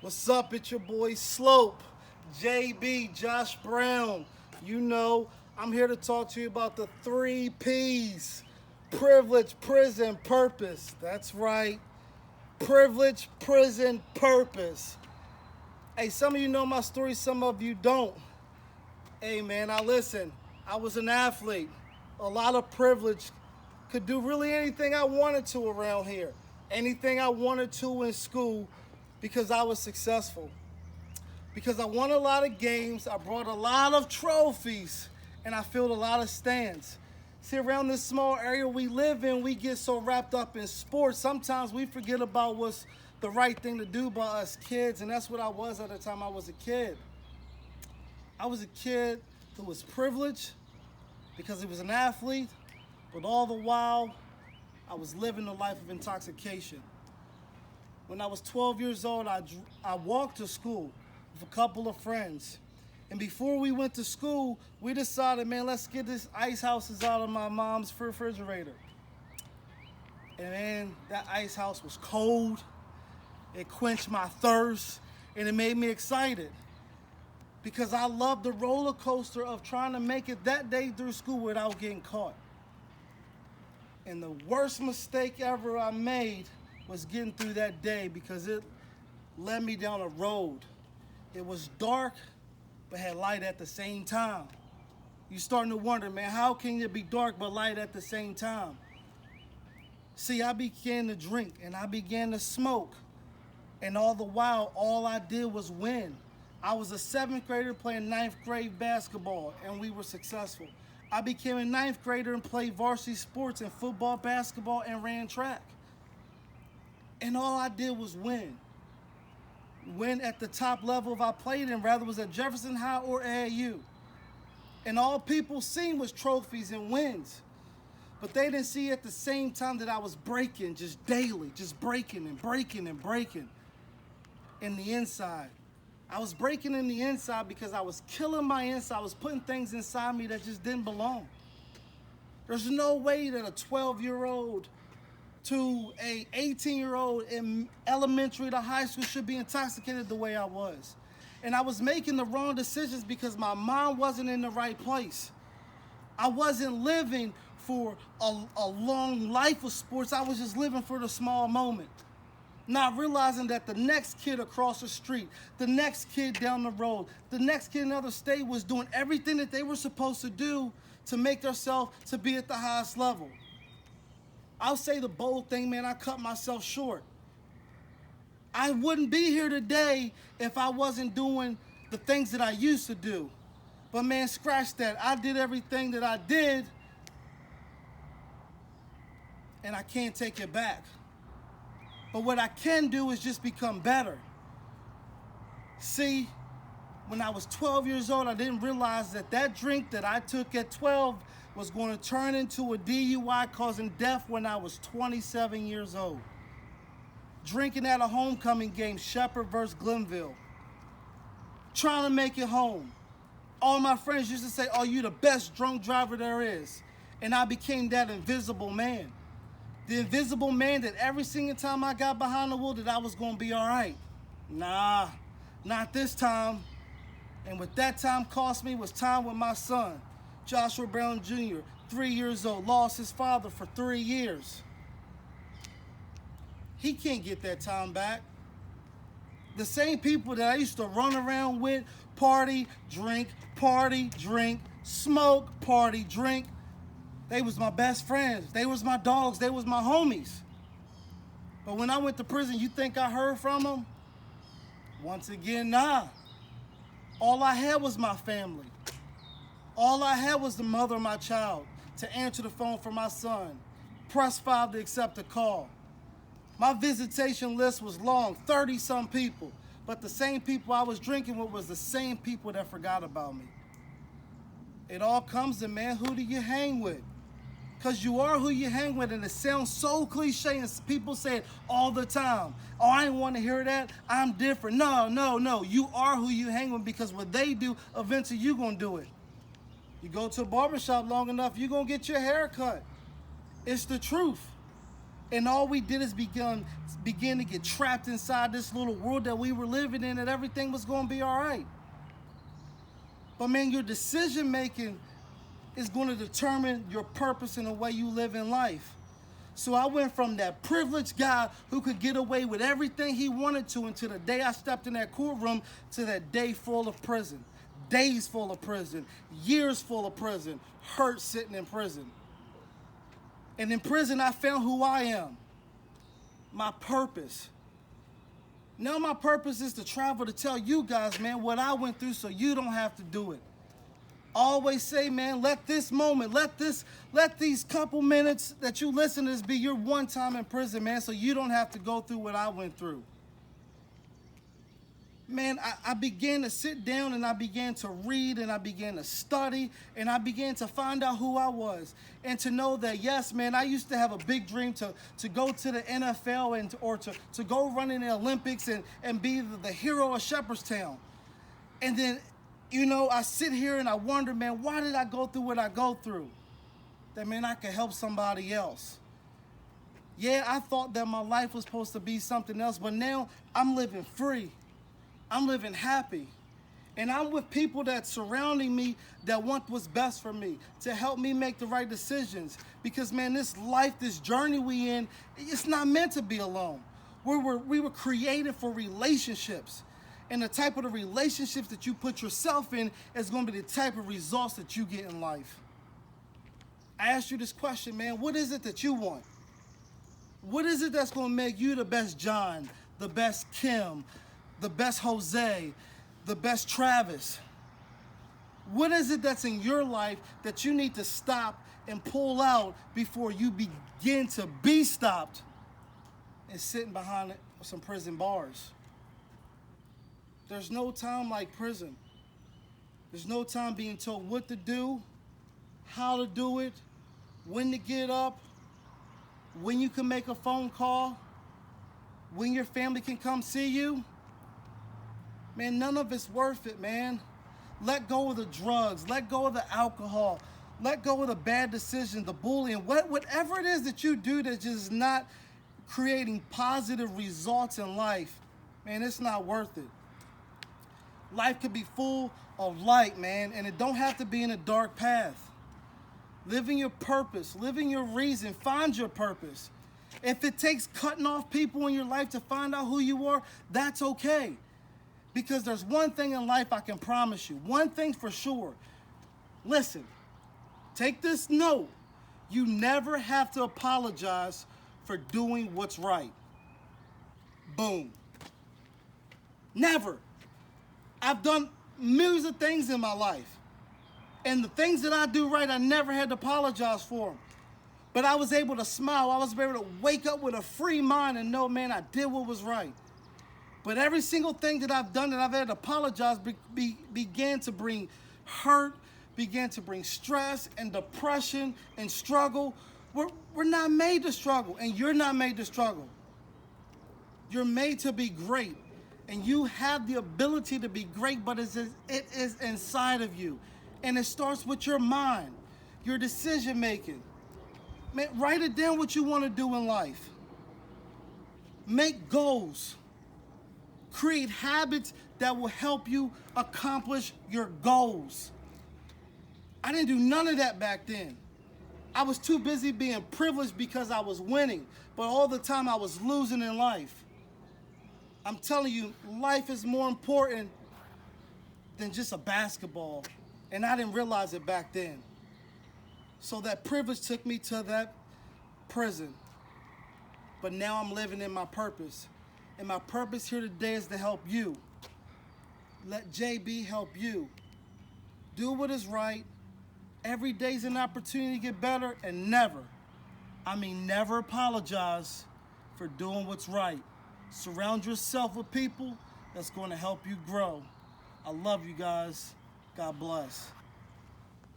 What's up? It's your boy Slope, JB, Josh Brown. You know, I'm here to talk to you about the three P's: privilege, prison, purpose. That's right. Privilege, prison, purpose. Hey, some of you know my story, some of you don't. Hey, man, I listen. I was an athlete, a lot of privilege, could do really anything I wanted to around here, anything I wanted to in school because I was successful. Because I won a lot of games, I brought a lot of trophies, and I filled a lot of stands. See, around this small area we live in, we get so wrapped up in sports, sometimes we forget about what's the right thing to do by us kids, and that's what I was at the time I was a kid. I was a kid who was privileged because he was an athlete, but all the while, I was living a life of intoxication. When I was 12 years old, I walked to school with a couple of friends. And before we went to school, we decided, man, let's get this ice houses out of my mom's refrigerator. And man, that ice house was cold. It quenched my thirst, and it made me excited because I loved the roller coaster of trying to make it that day through school without getting caught. And the worst mistake ever I made was getting through that day because it led me down a road. It was dark, but had light at the same time. You're starting to wonder, man, how can it be dark but light at the same time? See, I began to drink and I began to smoke. And all the while, all I did was win. I was a seventh grader playing ninth grade basketball, and we were successful. I became a ninth grader and played varsity sports in football, basketball, and ran track. And all I did was win. Win at the top level if I played in, rather it was at Jefferson High or AAU. And all people seen was trophies and wins. But they didn't see at the same time that I was breaking just daily, just breaking and breaking and breaking in the inside. I was breaking in the inside because I was killing my inside. I was putting things inside me that just didn't belong. There's no way that a 12-year-old to a 18-year-old in elementary to high school should be intoxicated the way I was. And I was making the wrong decisions because my mind wasn't in the right place. I wasn't living for a long life of sports. I was just living for the small moment. Not realizing that the next kid across the street, the next kid down the road, the next kid in another state was doing everything that they were supposed to do to make themselves to be at the highest level. I'll say the bold thing, man, I cut myself short. I wouldn't be here today if I wasn't doing the things that I used to do. But man, scratch that. I did everything that I did, and I can't take it back. But what I can do is just become better. See, when I was 12 years old, I didn't realize that that drink that I took at 12 was going to turn into a DUI causing death when I was 27 years old. Drinking at a homecoming game, Shepherd versus Glenville. Trying to make it home. All my friends used to say, oh, you the best drunk driver there is. And I became that invisible man. The invisible man that every single time I got behind the wheel that I was going to be all right. Nah, not this time. And what that time cost me was time with my son, Joshua Brown Jr., 3 years old, lost his father for 3 years. He can't get that time back. The same people that I used to run around with, party, drink, smoke, party, drink, they was my best friends. They was my dogs. They was my homies. But when I went to prison, you think I heard from them? Once again, nah. All I had was my family. All I had was the mother of my child to answer the phone for my son. Press 5 to accept a call. My visitation list was long, 30-some people. But the same people I was drinking with was the same people that forgot about me. It all comes to, man, who do you hang with? Because you are who you hang with, and it sounds so cliche, and people say it all the time. Oh, I didn't want to hear that. I'm different. No. You are who you hang with because what they do, eventually you're going to do it. You go to a barbershop long enough, you're going to get your hair cut. It's the truth. And all we did is begin to get trapped inside this little world that we were living in, and everything was going to be all right. But man, your decision making is going to determine your purpose and the way you live in life. So I went from that privileged guy who could get away with everything he wanted to until the day I stepped in that courtroom to that day full of prison. Days full of prison, years full of prison, hurt sitting in prison. And in prison, I found who I am, my purpose. Now my purpose is to travel to tell you guys, man, what I went through so you don't have to do it. Always say, man, let this moment, let these couple minutes that you listen to this be your one time in prison, man, so you don't have to go through what I went through. Man, I began to sit down and I began to read and I began to study and I began to find out who I was and to know that, yes, man, I used to have a big dream to go to the NFL or to go run in the Olympics and be the hero of Shepherdstown. And then, you know, I sit here and I wonder, man, why did I go through what I go through? That, man, I could help somebody else. Yeah, I thought that my life was supposed to be something else, but now I'm living free. I'm living happy. And I'm with people that's surrounding me that want what's best for me, to help me make the right decisions. Because, man, this life, this journey we in, it's not meant to be alone. We were created for relationships. And the type of the relationships that you put yourself in is going to be the type of results that you get in life. I asked you this question, man. What is it that you want? What is it that's going to make you the best John, the best Kim, the best Jose, the best Travis? What is it that's in your life that you need to stop and pull out before you begin to be stopped and sitting behind some prison bars? There's no time like prison. There's no time being told what to do, how to do it, when to get up, when you can make a phone call, when your family can come see you. Man, none of it's worth it, man. Let go of the drugs. Let go of the alcohol. Let go of the bad decisions, the bullying, whatever it is that you do that's just not creating positive results in life, man, it's not worth it. Life could be full of light, man, and it don't have to be in a dark path. Living your purpose, living your reason, find your purpose. If it takes cutting off people in your life to find out who you are, that's okay. Because there's one thing in life I can promise you, one thing for sure. Listen, take this note. You never have to apologize for doing what's right. Boom. Never. I've done millions of things in my life. And the things that I do right, I never had to apologize for them. But I was able to smile. I was able to wake up with a free mind and know, man, I did what was right. But every single thing that I've done that I've had to apologize began to bring hurt, began to bring stress and depression and struggle. We're not made to struggle, and you're not made to struggle. You're made to be great, and you have the ability to be great, but it is inside of you. And it starts with your mind, your decision making. Man, write it down what you want to do in life. Make goals. Create habits that will help you accomplish your goals. I didn't do none of that back then. I was too busy being privileged because I was winning, but all the time I was losing in life. I'm telling you, life is more important than just a basketball, and I didn't realize it back then. So that privilege took me to that prison, but now I'm living in my purpose. And my purpose here today is to help you. Let JB help you. Do what is right. Every day's an opportunity to get better, and never apologize for doing what's right. Surround yourself with people that's going to help you grow. I love you guys. God bless.